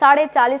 40.5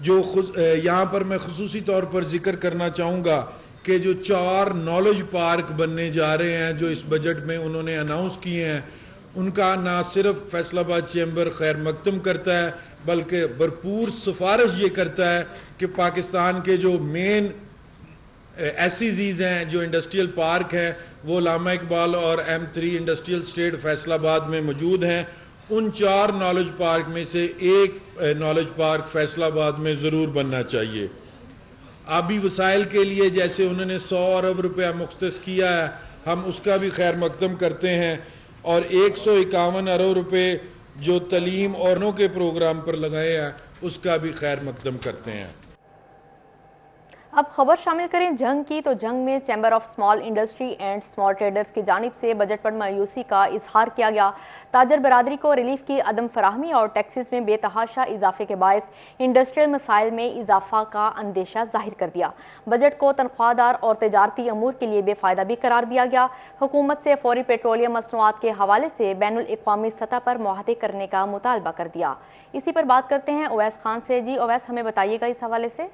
جو یہاں پر میں خصوصی طور پر ذکر کرنا چاہوں گا کہ جو 4 نالج پارک بننے جا رہے ہیں جو اس بجٹ میں انہوں نے اناؤنس کیے ہیں، ان کا نہ صرف فیصل آباد چیمبر خیر مقدم کرتا ہے بلکہ بھرپور سفارش یہ کرتا ہے کہ پاکستان کے جو مین SEZs ہیں، جو انڈسٹریل پارک ہیں، وہ علامہ اقبال اور M3 انڈسٹریل اسٹیٹ فیصل آباد میں موجود ہیں۔ ان 4 نالج پارک میں سے ایک نالج پارک فیصل آباد میں ضرور بننا چاہیے۔ آبی وسائل کے لیے جیسے انہوں نے 100 ارب روپیہ مختص کیا ہے، ہم اس کا بھی خیر مقدم کرتے ہیں، اور 151 ارب روپے جو تعلیم اوروں کے پروگرام پر لگائے ہیں اس کا بھی خیر مقدم کرتے ہیں۔ اب خبر شامل کریں جنگ کی، تو جنگ میں chamber of small industry and small traders کی جانب سے بجٹ پر مایوسی کا اظہار کیا گیا۔ تاجر برادری کو ریلیف کی عدم فراہمی اور ٹیکسز میں بے تحاشا اضافے کے باعث انڈسٹریل مسائل میں اضافہ کا اندیشہ ظاہر کر دیا۔ بجٹ کو تنخواہ دار اور تجارتی امور کے لیے بے فائدہ بھی قرار دیا گیا۔ حکومت سے فوری پیٹرولیم مصنوعات کے حوالے سے بین الاقوامی سطح پر معاہدے کرنے کا مطالبہ کر دیا۔ اسی پر بات کرتے ہیں اویس خان سے۔ جی اویس، ہمیں بتائیے گا اس حوالے سے۔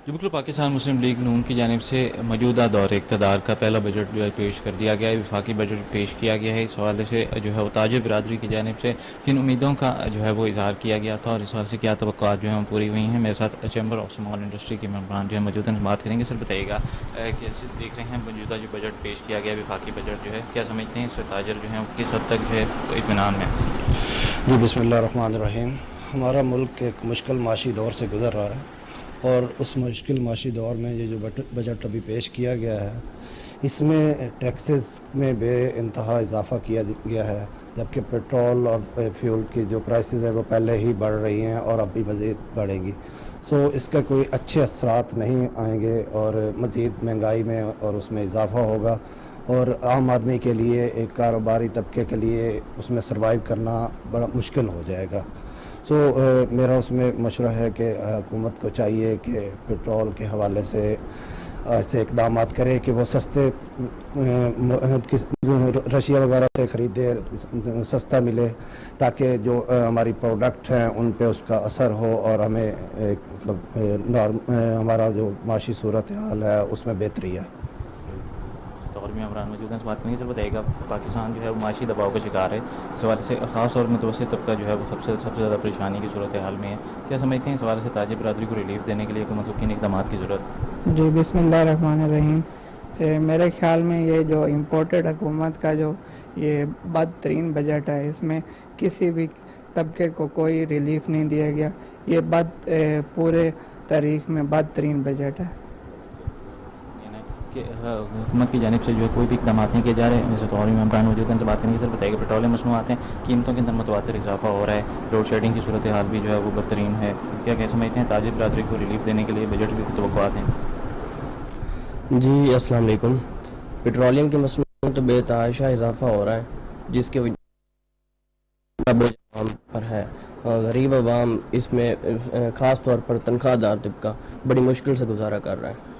بالکل، پاکستان مسلم لیگ نون کی جانب سے موجودہ دور اقتدار کا پہلا بجٹ جو ہے پیش کر دیا گیا ہے، وفاقی بجٹ پیش کیا گیا ہے۔ اس حوالے سے جو ہے وہ تاجر برادری کی جانب سے جن امیدوں کا جو ہے وہ اظہار کیا گیا تھا اور اس حوالے سے کیا توقعات جو ہیں وہ پوری ہوئی ہیں، میرے ساتھ چیمبر آف اسمال انڈسٹری کے ممبران جو ہے موجود ہیں، بات کریں گے۔ سر بتائیے گا کیسے دیکھ رہے ہیں موجودہ جو بجٹ پیش کیا گیا ہے، وفاقی بجٹ جو ہے، کیا سمجھتے ہیں اس سے تاجر جو ہیں کس حد تک جو ہے اطمینان میں؟ جی بسم اللہ الرحمن الرحیم۔ ہمارا ملک ایک مشکل معاشی دور سے گزر رہا ہے، اور اس مشکل معاشی دور میں یہ جو بجٹ ابھی پیش کیا گیا ہے، اس میں ٹیکسز میں بے انتہا اضافہ کیا گیا ہے، جبکہ پیٹرول اور فیول کی جو پرائسز ہیں وہ پہلے ہی بڑھ رہی ہیں اور اب بھی مزید بڑھیں گی۔ اس کا کوئی اچھے اثرات نہیں آئیں گے اور مزید مہنگائی میں اور اس میں اضافہ ہوگا، اور عام آدمی کے لیے، ایک کاروباری طبقے کے لیے اس میں سروائیو کرنا بڑا مشکل ہو جائے گا۔ میرا اس میں مشورہ ہے کہ حکومت کو چاہیے کہ پیٹرول کے حوالے سے ایسے اقدامات کرے کہ وہ سستے رشیا وغیرہ سے خریدے، سستا ملے، تاکہ جو ہماری پروڈکٹ ہیں ان پہ اس کا اثر ہو اور ہمیں ہمارا جو معاشی صورتحال ہے اس میں بہتری ہے۔ اور بھی عمران موجود ہیں، اس بات کریں گے۔ سر بتائیے گا پاکستان جو ہے وہ معاشی دباؤ کا شکار ہے، اس حوالے سے خاص طور متوسط طبقہ جو ہے وہ سب سے زیادہ پریشانی کی صورتحال میں ہے، کیا سمجھتے ہیں اس حوالے سے تاجر برادری کو ریلیف دینے کے لیے حکومت کو کن اقدامات کی ضرورت ہے؟ جی بسم اللہ الرحمن الرحیم۔ میرے خیال میں یہ جو امپورٹڈ حکومت کا جو یہ بدترین بجٹ ہے، اس میں کسی بھی طبقے کو کوئی ریلیف نہیں دیا گیا، یہ پورے تاریخ میں بدترین بجٹ ہے کہ حکومت کی جانب سے جو ہے کوئی بھی اقدامات نہیں کیے جا رہے ہیں۔ جیسے طوری ممبران موجود ہیں، ان سے بات کریں گے۔ سر بتائیے کہ پیٹرولیم مصنوعات ہیں، قیمتوں کے اندر متواتر اضافہ ہو رہا ہے، لوڈ شیڈنگ کی صورتحال بھی جو ہے وہ بدترین ہے، کیا سمجھتے ہیں تاجر برادری کو ریلیف دینے کے لیے بجٹ بھی توقعات ہیں؟ جی السلام علیکم۔ پیٹرولیم کی مصنوعات بے تحاشا اضافہ ہو رہا ہے، جس کے بوجھ عوام پر ہے، غریب عوام اس میں خاص طور پر تنخواہ دار طبقہ بڑی مشکل سے گزارا کر رہا ہے۔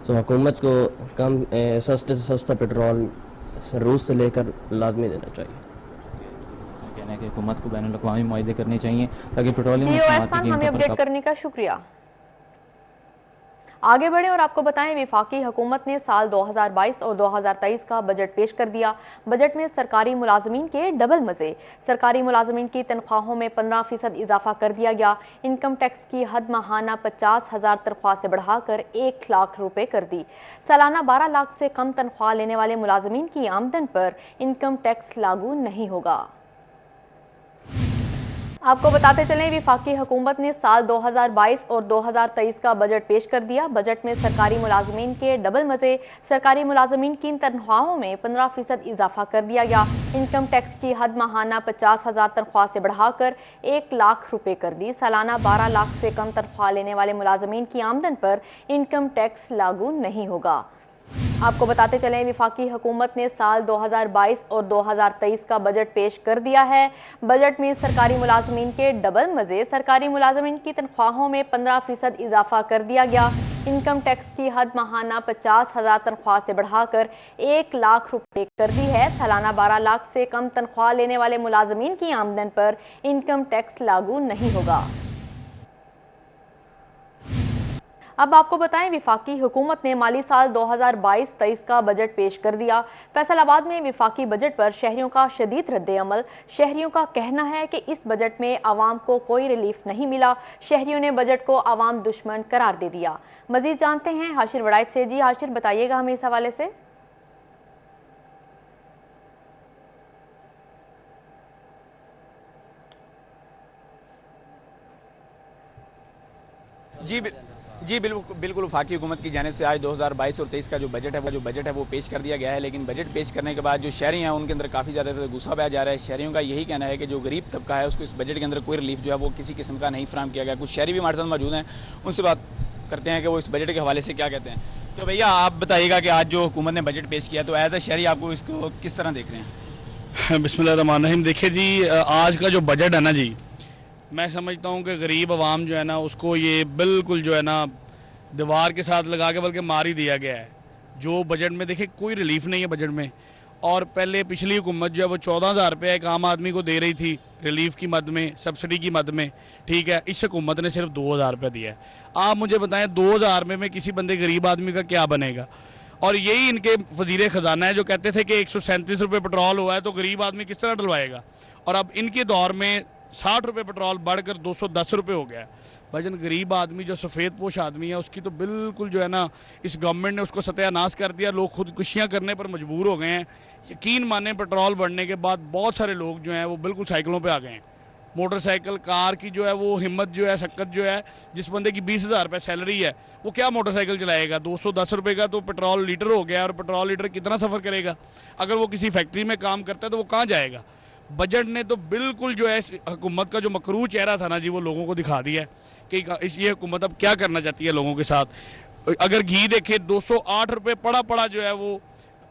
حکومت کو کم سستے سے سستا پیٹرول روس سے لے کر لازمی دینا چاہیے۔ کہنا ہے کہ حکومت کو بین الاقوامی معاہدے کرنے چاہیے تاکہ پیٹرولیم ہمیں اپڈیٹ کرنے کا شکریہ۔ آگے بڑھیں اور آپ کو بتائیں، وفاقی حکومت نے سال 2022 اور 2023 کا بجٹ پیش کر دیا۔ بجٹ میں سرکاری ملازمین کے ڈبل مزے، سرکاری ملازمین کی تنخواہوں میں 15% اضافہ کر دیا گیا۔ انکم ٹیکس کی حد ماہانہ 50,000 تنخواہ سے بڑھا کر 1 لاکھ روپے کر دی۔ سالانہ 12 لاکھ سے کم تنخواہ لینے والے ملازمین کی آمدن پر انکم ٹیکس لاگو نہیں ہوگا۔ آپ کو بتاتے چلیں، وفاقی حکومت نے سال 2022 اور 2023 کا بجٹ پیش کر دیا۔ بجٹ میں سرکاری ملازمین کے ڈبل مزے، سرکاری ملازمین کی تنخواہوں میں 15% اضافہ کر دیا گیا۔ انکم ٹیکس کی حد ماہانہ 50,000 تنخواہ سے بڑھا کر 1 لاکھ روپے کر دی۔ سالانہ 12 لاکھ سے کم تنخواہ لینے والے ملازمین کی آمدن پر انکم ٹیکس لاگو نہیں ہوگا۔ آپ کو بتاتے چلیں، وفاقی حکومت نے سال 2022 اور 2023 کا بجٹ پیش کر دیا ہے۔ بجٹ میں سرکاری ملازمین کے ڈبل مزے، سرکاری ملازمین کی تنخواہوں میں 15% اضافہ کر دیا گیا۔ انکم ٹیکس کی حد ماہانہ 50,000 تنخواہ سے بڑھا کر 1 لاکھ روپے کر دی ہے۔ سالانہ 12 لاکھ سے کم تنخواہ لینے والے ملازمین کی آمدن پر انکم ٹیکس لاگو نہیں ہوگا۔ اب آپ کو بتائیں وفاقی حکومت نے مالی سال 2022-23 کا بجٹ پیش کر دیا۔ فیصل آباد میں وفاقی بجٹ پر شہریوں کا شدید رد عمل۔ شہریوں کا کہنا ہے کہ اس بجٹ میں عوام کو کوئی ریلیف نہیں ملا۔ شہریوں نے بجٹ کو عوام دشمن قرار دے دیا۔ مزید جانتے ہیں حاشر وڑائچ سے۔ جی حاشر، بتائیے گا ہمیں اس حوالے سے۔ جی بالکل وفاقی حکومت کی جانب سے آج 2022 اور 23 کا جو بجٹ ہے وہ پیش کر دیا گیا ہے، لیکن بجٹ پیش کرنے کے بعد جو شہری ہیں ان کے اندر کافی زیادہ غصہ پایا جا رہا ہے۔ شہریوں کا یہی کہنا ہے کہ جو غریب طبقہ ہے اس کو اس بجٹ کے اندر کوئی ریلیف جو ہے وہ کسی قسم کا نہیں فراہم کیا گیا۔ کچھ شہری بھی ہمارے ساتھ موجود ہیں، ان سے بات کرتے ہیں کہ وہ اس بجٹ کے حوالے سے کیا کہتے ہیں۔ تو بھیا آپ بتائیے گا کہ آج جو حکومت نے بجٹ پیش کیا تو ایز اے شہری آپ کو اس کو کس طرح دیکھ رہے ہیں؟ بسم اللہ الرحمن الرحیم۔ دیکھیے جی، آج کا جو بجٹ ہے نا جی، میں سمجھتا ہوں کہ غریب عوام جو ہے نا اس کو یہ بالکل جو ہے نا دیوار کے ساتھ لگا کے بلکہ مار ہی دیا گیا ہے۔ جو بجٹ میں دیکھیں کوئی ریلیف نہیں ہے بجٹ میں، اور پہلے پچھلی حکومت جو ہے وہ 14,000 روپے ایک عام آدمی کو دے رہی تھی ریلیف کی مد میں، سبسڈی کی مد میں، ٹھیک ہے۔ اس حکومت نے صرف 2,000 روپے دیا ہے۔ آپ مجھے بتائیں 2,000 روپے میں کسی بندے غریب آدمی کا کیا بنے گا؟ اور یہی ان کے وزیر خزانہ ہے جو کہتے تھے کہ 137 روپے پٹرول ہوا ہے تو غریب آدمی کس طرح ڈلوائے گا، اور اب ان کے دور میں 60 روپے پٹرول بڑھ کر 210 روپے ہو گیا ہے۔ بھائی غریب آدمی جو سفید پوش آدمی ہے اس کی تو بالکل جو ہے نا اس گورنمنٹ نے اس کو ستیہ ناش کر دیا۔ لوگ خودکشیاں کرنے پر مجبور ہو گئے ہیں۔ یقین مانیں پٹرول بڑھنے کے بعد بہت سارے لوگ جو ہیں وہ بالکل سائیکلوں پہ آ گئے ہیں۔ موٹر سائیکل کار کی جو ہے وہ ہمت جو ہے سکت جو ہے، جس بندے کی 20,000 روپے سیلری ہے وہ کیا موٹر سائیکل چلائے گا؟ 210 روپے کا تو پٹرول لیٹر ہو گیا، اور پٹرول لیٹر کتنا سفر کرے گا؟ اگر وہ کسی فیکٹری میں کام کرتا ہے تو وہ کہاں جائے گا؟ بجٹ نے تو بالکل جو ہے حکومت کا جو مکروہ چہرہ تھا نا جی وہ لوگوں کو دکھا دیا ہے کہ یہ حکومت اب کیا کرنا چاہتی ہے لوگوں کے ساتھ۔ اگر گھی دیکھے 208 روپے پڑا جو ہے وہ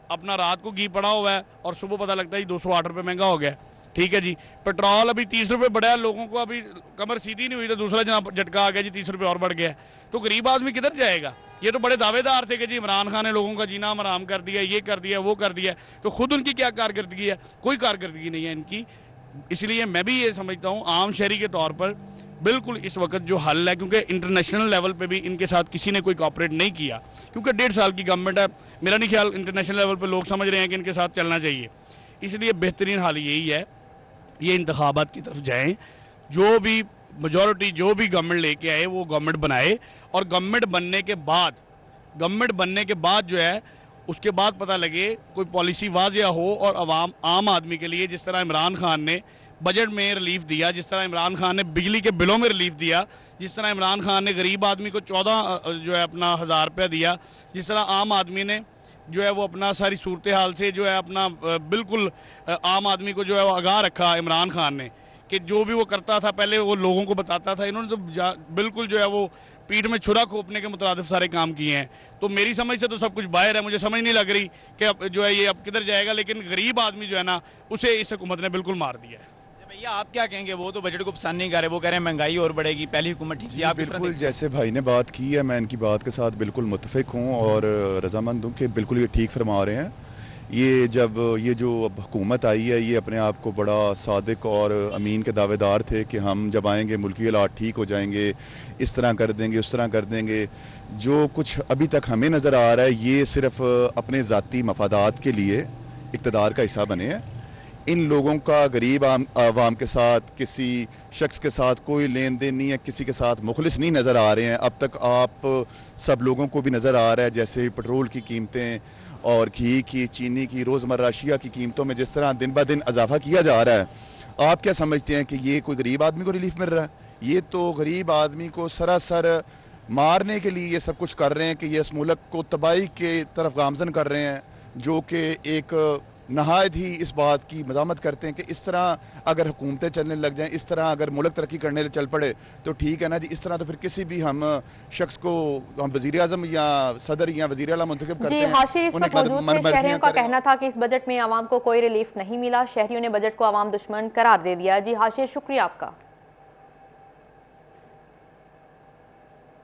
اپنا رات کو گھی پڑا ہوا ہے اور صبح پتہ لگتا ہے جی 208 روپے مہنگا ہو گیا ہے، ٹھیک ہے جی۔ پٹرول ابھی 30 روپے بڑھا ہے، لوگوں کو ابھی کمر سیدھی نہیں ہوئی تو دوسرا جناب جھٹکا آ گیا جی 30 روپے اور بڑھ گیا ہے، تو غریب آدمی کدھر جائے گا؟ یہ تو بڑے دعوے دار تھے کہ جی عمران خان نے لوگوں کا جینا حرام کر دیا، یہ کر دیا وہ کر دیا، تو خود ان کی کیا کارکردگی ہے؟ کوئی کارکردگی نہیں ہے ان کی۔ اس لیے میں بھی یہ سمجھتا ہوں عام شہری کے طور پر بالکل اس وقت جو حل ہے، کیونکہ انٹرنیشنل لیول پہ بھی ان کے ساتھ کسی نے کوئی کوآپریٹ نہیں کیا، کیونکہ 1.5 سال کی گورنمنٹ ہے، میرا نہیں خیال انٹرنیشنل لیول پہ لوگ سمجھ رہے ہیں کہ ان کے ساتھ چلنا چاہیے۔ اس لیے بہترین حال یہی ہے یہ انتخابات کی طرف جائیں، جو بھی میجورٹی جو بھی گورنمنٹ لے کے آئے وہ گورنمنٹ بنائے، اور گورنمنٹ بننے کے بعد جو ہے اس کے بعد پتہ لگے کوئی پالیسی واضح ہو اور عام آدمی کے لیے، جس طرح عمران خان نے بجٹ میں ریلیف دیا، جس طرح عمران خان نے بجلی کے بلوں میں ریلیف دیا، جس طرح عمران خان نے غریب آدمی کو 14 جو ہے اپنا 1,000 روپیہ دیا، جس طرح عام آدمی نے جو ہے وہ اپنا ساری صورتحال سے جو ہے اپنا بالکل عام آدمی کو جو ہے وہ آگاہ رکھا عمران خان نے، کہ جو بھی وہ کرتا تھا پہلے وہ لوگوں کو بتاتا تھا۔ انہوں نے تو بالکل جو ہے وہ پیٹ میں چھرا کھوپنے کے مترادف سارے کام کیے ہیں۔ تو میری سمجھ سے تو سب کچھ باہر ہے، مجھے سمجھ نہیں لگ رہی کہ اب جو ہے یہ اب کدھر جائے گا، لیکن غریب آدمی جو ہے نا اسے اس حکومت نے بالکل مار دیا ہے۔ بھیا آپ کیا کہیں گے؟ وہ تو بجٹ کو پسند نہیں کر رہے، وہ کہہ رہے ہیں مہنگائی اور بڑھے گی، پہلی حکومت ٹھیک تھی۔ آپ بالکل جیسے بھائی نے بات کی ہے میں ان کی بات کے ساتھ بالکل متفق ہوں اور رضامند ہوں کہ بالکل یہ ٹھیک فرما رہے ہیں۔ یہ جو اب حکومت آئی ہے یہ اپنے آپ کو بڑا صادق اور امین کے دعوے دار تھے کہ ہم جب آئیں گے ملکی حالات ٹھیک ہو جائیں گے، اس طرح کر دیں گے اس طرح کر دیں گے۔ جو کچھ ابھی تک ہمیں نظر آ رہا ہے یہ صرف اپنے ذاتی مفادات کے لیے اقتدار کا حصہ بنے ہیں۔ ان لوگوں کا غریب عوام کے ساتھ کسی شخص کے ساتھ کوئی لین دین نہیں ہے، کسی کے ساتھ مخلص نہیں نظر آ رہے ہیں۔ اب تک آپ سب لوگوں کو بھی نظر آ رہا ہے جیسے پٹرول کی قیمتیں اور گھی کی، چینی کی، روزمرہ اشیاء کی قیمتوں میں جس طرح دن بہ دن اضافہ کیا جا رہا ہے، آپ کیا سمجھتے ہیں کہ یہ کوئی غریب آدمی کو ریلیف مل رہا ہے؟ یہ تو غریب آدمی کو سراسر مارنے کے لیے یہ سب کچھ کر رہے ہیں کہ یہ اس ملک کو تباہی کے طرف گامزن کر رہے ہیں، جو کہ ایک نہایت ہی اس بات کی مذمت کرتے ہیں کہ اس طرح اگر حکومتیں چلنے لگ جائیں، اس طرح اگر ملک ترقی کرنے چل پڑے تو ٹھیک ہے نا جی، اس طرح تو پھر کسی بھی ہم شخص کو ہم وزیر اعظم یا صدر یا وزیر اعلیٰ منتخب کرتے ہیں۔ جی حاشر، اس وقت موجود تھے، شہریوں کا کہنا تھا کہ اس بجٹ میں عوام کو کوئی ریلیف نہیں ملا، شہریوں نے بجٹ کو عوام دشمن قرار دے دیا۔ جی حاشر، شکریہ آپ کا۔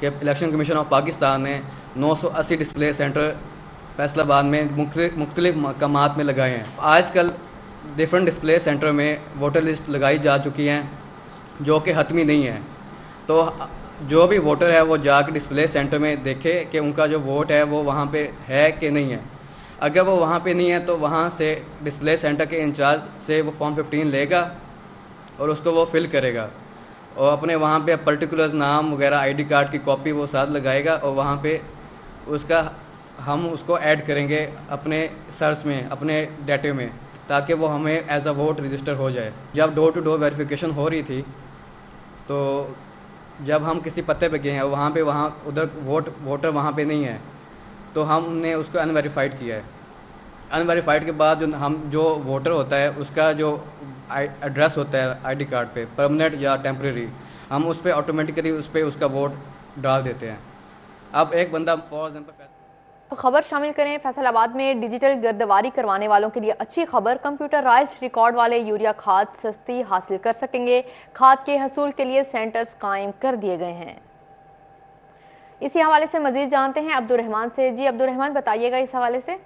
کہ الیکشن کمیشن آف پاکستان نے 980 ڈسپلے سینٹر فیصل میں مختلف مقامات میں لگائے ہیں. آج کل ڈفرینٹ ڈسپلے سینٹر میں ووٹر لسٹ لگائی جا چکی ہیں جو کہ حتمی نہیں ہے. تو جو بھی ووٹر ہے وہ جا کے ڈسپلے سینٹر میں دیکھے کہ ان کا جو ووٹ ہے وہ وہاں پہ ہے کہ نہیں ہے. اگر وہ وہاں پہ نہیں ہے تو وہاں سے ڈسپلے سینٹر کے انچارج سے وہ فارم 15 لے گا اور اس کو وہ فل کرے گا اور اپنے وہاں پہ پرٹیکولر نام وغیرہ آئی ڈی کارڈ کی کاپی وہ ساتھ لگائے گا اور وہاں پہ ہم اس کو ایڈ کریں گے اپنے سرچ میں, اپنے ڈیٹے میں, تاکہ وہ ہمیں ایز اے ووٹ رجسٹر ہو جائے. جب ڈور ٹو ڈور ویریفیکیشن ہو رہی تھی تو جب ہم کسی پتے پہ گئے ہیں وہاں ادھر ووٹر وہاں پہ نہیں ہے تو ہم نے اس کو ان ویریفائڈ کیا ہے. ان ویریفائڈ کے بعد جو ووٹر ہوتا ہے اس کا جو ایڈریس ہوتا ہے آئی ڈی کارڈ پہ, پرماننٹ یا ٹیمپریری, ہم اس پہ آٹومیٹیکلی اس کا ووٹ ڈال دیتے ہیں. اب ایک بندہ فار ایگزامپل خبر شامل کریں. فیصل آباد میں ڈیجیٹل گردواری کروانے والوں کے لیے اچھی خبر, کمپیوٹرائزڈ ریکارڈ والے یوریا کھاد سستی حاصل کر سکیں گے. کھاد کے حصول کے لیے سینٹرز قائم کر دیے گئے ہیں. اسی حوالے سے مزید جانتے ہیں عبد الرحمان سے. جی عبد الرحمان, بتائیے گا اس حوالے سے.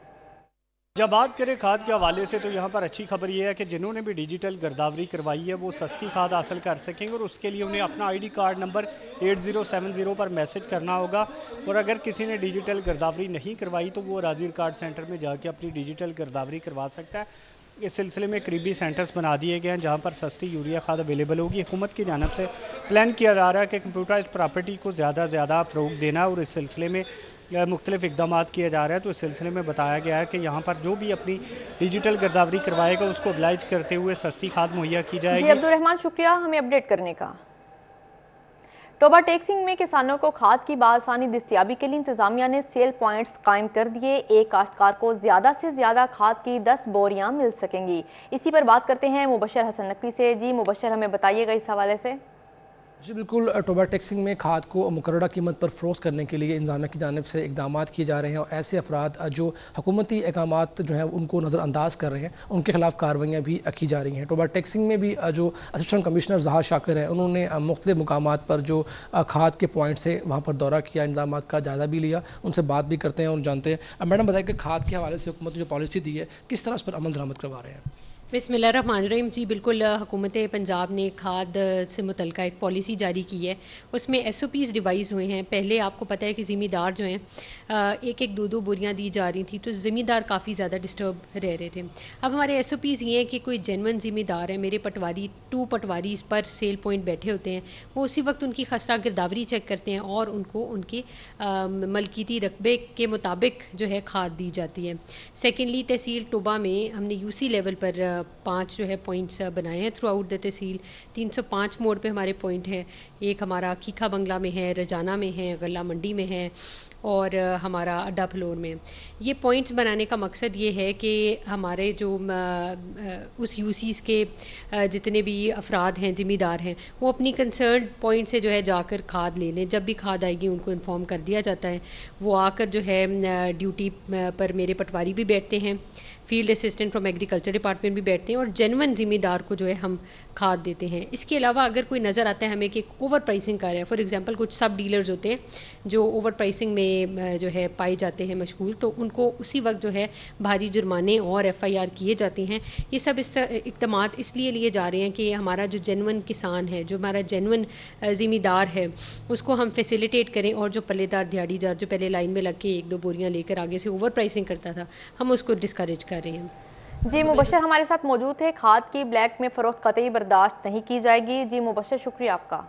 جب بات کریں کھاد کے حوالے سے تو یہاں پر اچھی خبر یہ ہے کہ جنہوں نے بھی ڈیجیٹل گرداوری کروائی ہے وہ سستی کھاد حاصل کر سکیں گے اور اس کے لیے انہیں اپنا I D card number 8070 per message کرنا ہوگا. اور اگر کسی نے ڈیجیٹل گرداوری نہیں کروائی تو وہ راضی ریکارڈ سینٹر میں جا کے اپنی ڈیجیٹل گرداوری کروا سکتا ہے. اس سلسلے میں قریبی سینٹرز بنا دیے گئے ہیں جہاں پر سستی یوریا کھاد اویلیبل ہوگی. حکومت کی جانب سے پلان کیا جا رہا ہے کہ کمپیوٹرائزڈ پراپرٹی کو زیادہ زیادہ فروغ دینا اور اس سلسلے میں مختلف اقدامات کیے جا رہے ہیں. تو اس سلسلے میں بتایا گیا ہے کہ یہاں پر جو بھی اپنی ڈیجیٹل گرداوری کروائے گا اس کو ابلائج کرتے ہوئے سستی کھاد مہیا کی جائے گی. جی عبد الرحمان, شکریہ ہمیں اپڈیٹ کرنے کا. ٹوبا ٹیکسنگ میں کسانوں کو کھاد کی بآسانی دستیابی کے لیے انتظامیہ نے سیل پوائنٹس قائم کر دیے. ایک کاشتکار کو زیادہ سے زیادہ کھاد کی 10 بوریاں مل سکیں گی. اسی پر بات کرتے ہیں مبشر حسن نقوی سے. جی مبشر, ہمیں بتائیے گا اس حوالے سے. جی بالکل, ٹوبا ٹیکسنگ میں کھاد کو مقررہ قیمت پر فروخت کرنے کے لیے انتظامیہ کی جانب سے اقدامات کیے جا رہے ہیں اور ایسے افراد جو حکومتی احکامات جو ہیں ان کو نظر انداز کر رہے ہیں ان کے خلاف کارروائیاں بھی کی جا رہی ہیں. ٹوبا ٹیکسنگ میں بھی جو اسسٹنٹ کمشنر زہا شاکر ہیں انہوں نے مختلف مقامات پر جو کھاد کے پوائنٹس ہیں وہاں پر دورہ کیا, انتظامات کا جائزہ بھی لیا. ان سے بات بھی کرتے ہیں اور جانتے ہیں. میڈم بتائیں کہ کھاد کے حوالے سے حکومت نے جو پالیسی دی ہے کس طرح اس پر عمل درآمد کروا رہے ہیں؟ بسم اللہ الرحمن الرحیم. جی بالکل, حکومت پنجاب نے کھاد سے متعلقہ ایک پالیسی جاری کی ہے. اس میں ایس او پیز ڈیوائز ہوئے ہیں. پہلے آپ کو پتہ ہے کہ ذمہ دار جو ہیں ایک ایک دو بوریاں دی جا رہی تھیں تو ذمہ دار کافی زیادہ ڈسٹرب رہ رہے تھے. اب ہمارے ایس او پیز یہ ہیں کہ کوئی جینون ذمہ دار ہے, میرے پٹواری 2 پٹواری پر سیل پوائنٹ بیٹھے ہوتے ہیں, وہ اسی وقت ان کی خسرہ گرداوری چیک کرتے ہیں اور ان کو ان کے ملکیتی رقبے کے مطابق جو ہے کھاد دی جاتی ہے. سیکنڈلی, تحصیل ٹوبا میں ہم نے یو سی لیول پر 5 جو ہے پوائنٹس بنائے ہیں تھرو آؤٹ دا تحصیل. 305 موڑ پہ ہمارے پوائنٹ ہے. ایک ہمارا کھیکھا بنگلہ میں ہے, رجانہ میں ہے, غلہ منڈی میں ہے اور ہمارا اڈا فلور میں. یہ پوائنٹس بنانے کا مقصد یہ ہے کہ ہمارے جو اس یو سیز کے جتنے بھی افراد ہیں ذمہ دار ہیں وہ اپنی کنسرنڈ پوائنٹ سے جو ہے جا کر کھاد لے لیں. جب بھی کھاد آئے گی ان کو انفارم کر دیا جاتا ہے. وہ آ کر جو ہے ڈیوٹی پر میرے پٹواری بھی بیٹھتے ہیں, field assistant from agriculture department بھی بیٹھتے ہیں اور جینون ذمہ دار کو جو ہے ہم کھاد دیتے ہیں. اس کے علاوہ اگر کوئی نظر آتا ہے ہمیں کہ اوور پرائسنگ کر رہا ہے, فار ایگزامپل کچھ سب ڈیلرز ہوتے ہیں جو اوور پرائسنگ میں جو ہے پائے جاتے ہیں مشغول, تو ان کو اسی وقت جو ہے بھاری جرمانے اور ایف آئی آر کیے جاتے ہیں. یہ سب اقدامات اس لیے لیے جا رہے ہیں کہ ہمارا جو جینون کسان ہے, جو ہمارا جینون ذمہ دار ہے, اس کو ہم فیسیلیٹیٹ کریں اور جو پلے دار دیہڑی دار جو پہلے لائن میں لگ کے 1-2 بوریاں لے کر آگے سے اوور پرائسنگ کرتا تھا, ہم اس کو ڈسکریج کر رہے ہیں. جی مبشر ہمارے ساتھ موجود ہے. کھاد کی بلیک میں فروخت قطعی برداشت نہیں کی جائے گی. جی مبشر, شکریہ آپ کا.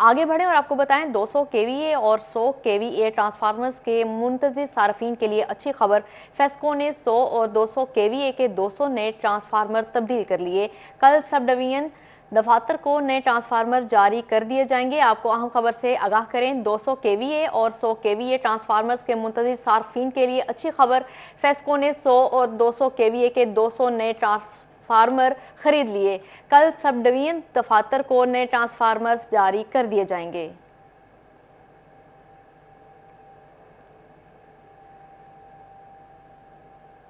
آگے بڑھیں اور آپ کو بتائیں 200 kVA اور 100 kVA ٹرانسفارمرز کے منتظر صارفین کے لیے اچھی خبر. فیسکو نے 100 اور 200 kVA کے 200 نئے ٹرانسفارمر تبدیل کر لیے. کل سب ڈویژن دفاتر کو نئے ٹرانسفارمر جاری کر دیے جائیں گے. آپ کو اہم خبر سے آگاہ کریں. 200 kVA اور 100 kVA ٹرانسفارمرز کے منتظر صارفین کے لیے اچھی خبر. فیسکو نے 100 اور 200 kVA کے 200 نئے ٹرانسفارمر خرید لیے. کل سب ڈویژن دفاتر کو نئے ٹرانسفارمرز جاری کر دیے جائیں گے.